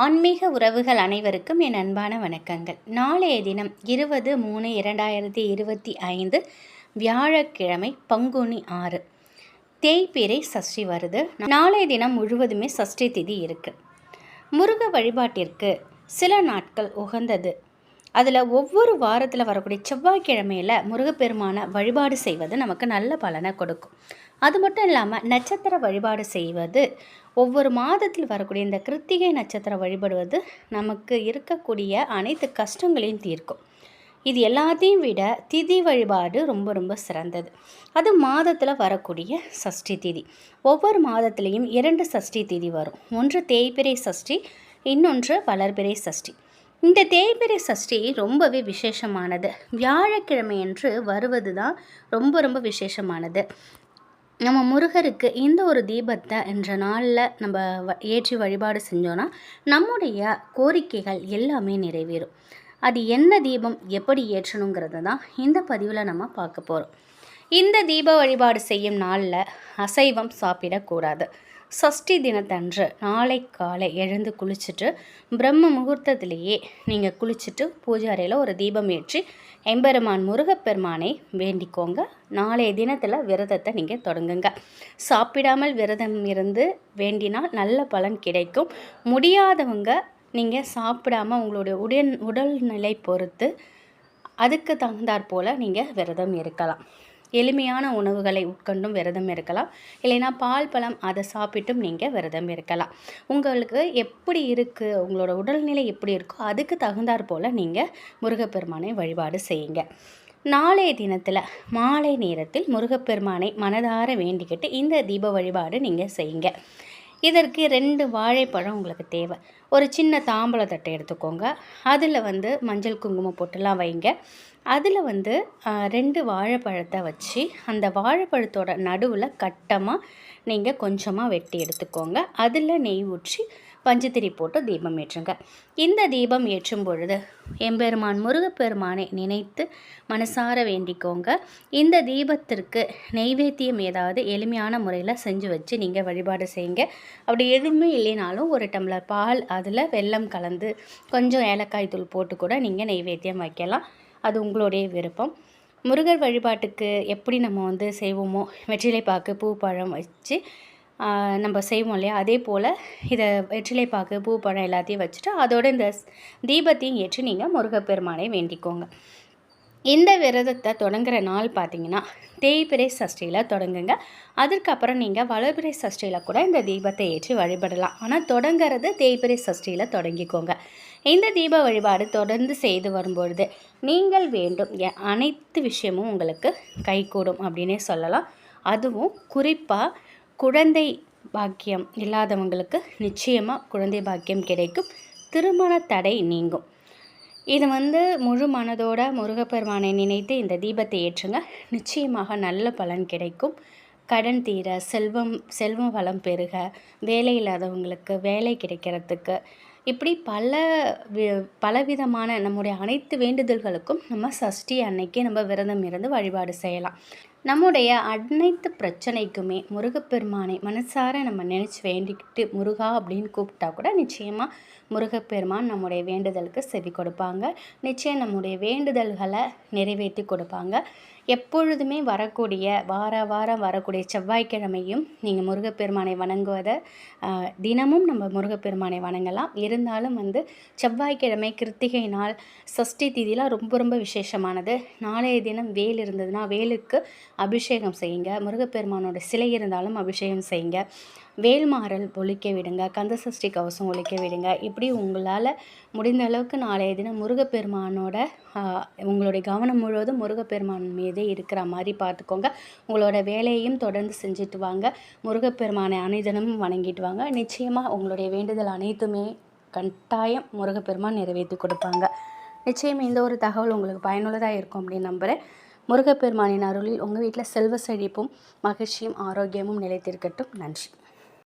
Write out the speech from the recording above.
ஆன்மீக உறவுகள் அனைவருக்கும் என் அன்பான வணக்கங்கள். நாளைய தினம் 20/3/2025 வியாழக்கிழமை பங்குனி 6 தேய்பிறை சஷ்டி வருது. நாளைய தினம் முழுவதுமே சஷ்டி திதி இருக்குது. முருக வழிபாட்டிற்கு சில நாட்கள் உகந்தது. அதில் ஒவ்வொரு வாரத்தில் வரக்கூடிய செவ்வாய்க்கிழமையில் முருகப்பெருமான வழிபாடு செய்வது நமக்கு நல்ல பலனை கொடுக்கும். அது மட்டும் இல்லாமல் நட்சத்திர வழிபாடு செய்வது, ஒவ்வொரு மாதத்தில் வரக்கூடிய இந்த கிருத்திகை நட்சத்திரம் வழிபடுவது நமக்கு இருக்கக்கூடிய அனைத்து கஷ்டங்களையும் தீர்க்கும். இது எல்லாத்தையும் விட திதி வழிபாடு ரொம்ப ரொம்ப சிறந்தது. அது மாதத்தில் வரக்கூடிய சஷ்டி திதி. ஒவ்வொரு மாதத்துலேயும் 2 சஷ்டி திதி வரும். ஒன்று தேய்பிறை சஷ்டி, இன்னொன்று வளர்பிறை சஷ்டி. இந்த தேய்பிறை சஷ்டி ரொம்பவே விசேஷமானது. வியாழக்கிழமை என்று வருவது தான் ரொம்ப ரொம்ப விசேஷமானது. நம்ம முருகருக்கு இந்த ஒரு தீபத்தை என்ற நாளில் நம்ம ஏற்றி வழிபாடு செஞ்சோன்னா நம்முடைய கோரிக்கைகள் எல்லாமே நிறைவேறும். அது என்ன தீபம், எப்படி ஏற்றணுங்கிறது தான் இந்த பதிவில் நம்ம பார்க்க போகிறோம். இந்த தீப வழிபாடு செய்யும் நாளில் அசைவம் சாப்பிடக்கூடாது. சஷ்டி தினத்தன்று நாளை காலை எழுந்து குளிச்சுட்டு பிரம்ம முகூர்த்தத்திலேயே நீங்கள் குளிச்சுட்டு பூஜை அறையில் ஒரு தீபம் ஏற்றி எம்பெருமான் முருகப்பெருமானை வேண்டிக்கோங்க. நாளைய தினத்தில் விரதத்தை நீங்கள் தொடங்குங்க. சாப்பிடாமல் விரதம் இருந்து வேண்டினால் நல்ல பலன் கிடைக்கும். முடியாதவங்க நீங்கள் சாப்பிடாமல் உங்களுடைய உடல்நிலை பொறுத்து அதுக்கு தகுந்தாற் போல் நீங்கள் விரதம் இருக்கலாம். எளிமையான உணவுகளை உட்கொண்டும் விரதம் இருக்கலாம். இல்லைனா பால் பழம் அதை சாப்பிட்டும் நீங்கள் விரதம் இருக்கலாம். உங்களுக்கு எப்படி இருக்குது, உங்களோட உடல்நிலை எப்படி இருக்கோ அதுக்கு தகுந்தாற் போல் நீங்கள் முருகப்பெருமானை வழிபாடு செய்யுங்க. நாளைய தினத்தில் மாலை நேரத்தில் முருகப்பெருமானை மனதார வேண்டிக்கிட்டு இந்த தீப வழிபாடு நீங்கள் செய்யுங்க. இதற்கு 2 வாழைப்பழம் உங்களுக்கு தேவை. ஒரு சின்ன தாம்பழ தட்டை எடுத்துக்கோங்க. அதில் மஞ்சள் குங்குமம் போட்டுலாம் வைங்க. அதில் 2 வாழைப்பழத்தை வச்சு அந்த வாழைப்பழத்தோட நடுவில் கட்டமாக நீங்கள் கொஞ்சமாக வெட்டி எடுத்துக்கோங்க. அதில் நெய் ஊற்றி பஞ்சத்திரி போட்டு தீபம் ஏற்றுங்க. இந்த தீபம் ஏற்றும் பொழுது எம்பெருமான் முருகப்பெருமானை நினைத்து மனசார வேண்டிக்கோங்க. இந்த தீபத்திற்கு நெய்வேத்தியம் ஏதாவது எளிமையான முறையில் செஞ்சு வச்சு நீங்கள் வழிபாடு செய்யுங்க. அப்படி எதுவுமே இல்லைனாலும் ஒரு டம்ளர் பால், அதில் வெல்லம் கலந்து கொஞ்சம் ஏலக்காய் தூள் போட்டு கூட நீங்கள் நெய்வேத்தியம் வைக்கலாம். அது உங்களுடைய விருப்பம். முருகர் வழிபாட்டுக்கு எப்படி நம்ம செய்வோமோ, வெற்றிலைப்பாக்கு பூ பழம் வச்சு நம்ம செய்வோம் இல்லையா, அதே போல் இதை வெற்றிலைப்பாக்கு பூ பழம் எல்லாத்தையும் வச்சுட்டு அதோடு இந்த தீபத்தையும் ஏற்றி நீங்கள் முருகப்பெருமானை வேண்டிக்கோங்க. இந்த விரதத்தை தொடங்குகிற நாள் பார்த்திங்கன்னா தேய்பிறை சஷ்டியில் தொடங்குங்க. அதுக்கப்புறம் நீங்கள் வளர்பிறை சஷ்டியில் கூட இந்த தீபத்தை ஏற்றி வழிபடலாம். ஆனால் தொடங்கிறது தேய்பிறை சஷ்டியில் தொடங்கிக்கோங்க. இந்த தீப வழிபாடு தொடர்ந்து செய்து வரும்பொழுது நீங்கள் வேண்டும் அனைத்து விஷயமும் உங்களுக்கு கைகூடும் அப்படின்னே சொல்லலாம். அதுவும் குறிப்பாக குழந்தை பாக்கியம் இல்லாதவங்களுக்கு நிச்சயமாக குழந்தை பாக்கியம் கிடைக்கும். திருமண தடை நீங்கும். இது முழு மனதோட முருகப்பெருமானை நினைத்து இந்த தீபத்தை ஏற்றுங்க. நிச்சயமாக நல்ல பலன் கிடைக்கும். கடன் தீர, செல்வம் வளம் பெருக, வேலை இல்லாதவங்களுக்கு வேலை கிடைக்கிறதுக்கு, இப்படி பலவிதமான நம்முடைய அனைத்து வேண்டுதல்களுக்கும் நம்ம சஷ்டி அன்னைக்கு நம்ம விரதம் இருந்து வழிபாடு செய்யலாம். நம்முடைய அனைத்து பிரச்சனைக்குமே முருகப்பெருமானை மனசார நம்ம நினச்சி வேண்டிக்கிட்டு முருகா அப்படின்னு கூப்பிட்டா கூட நிச்சயமாக முருகப்பெருமான் நம்முடைய வேண்டுதலுக்கு செவி கொடுப்பாங்க. நிச்சயம் நம்முடைய வேண்டுதல்களை நிறைவேற்றி கொடுப்பாங்க. எப்பொழுதுமே வரக்கூடிய வாரம் வரக்கூடிய செவ்வாய்க்கிழமையும் நீங்கள் முருகப்பெருமானை வணங்குவதை தினமும் நம்ம முருகப்பெருமானை வணங்கலாம். இருந்தாலும் செவ்வாய்க்கிழமை கிருத்திகை நாள் சஷ்டி திதிலாம் ரொம்ப ரொம்ப விசேஷமானது. நாளைய தினம் வேல் இருந்ததுன்னா வேலுக்கு அபிஷேகம் செய்யுங்க. முருகப்பெருமானோட சிலை இருந்தாலும் அபிஷேகம் செய்யுங்க. வேல்மாறல் ஒழிக்க விடுங்க. கந்தசஷ்டி கவசம் ஒழிக்க விடுங்க. இப்படி உங்களால் முடிந்த அளவுக்கு நாளைய தினம் முருகப்பெருமானோட உங்களுடைய கவனம் முழுவதும் முருகப்பெருமான் மீதே இருக்கிற மாதிரி பார்த்துக்கோங்க. உங்களோட வேலையையும் தொடர்ந்து செஞ்சுட்டு வாங்க. முருகப்பெருமானை அனைதினமும் வணங்கிட்டு வாங்க. நிச்சயமாக உங்களுடைய வேண்டுதல் அனைத்துமே கட்டாயம் முருகப்பெருமான் நிறைவேற்றி கொடுப்பாங்க. நிச்சயம் இந்த ஒரு தகவல் உங்களுக்கு பயனுள்ளதாக இருக்கும் அப்படின்னு நம்புகிறேன். முருகப்பெருமானின் அருளில் உங்கள் வீட்டில் செல்வ செழிப்பும் மகிழ்ச்சியும் ஆரோக்கியமும் நிலைத்திருக்கட்டும். நன்றி.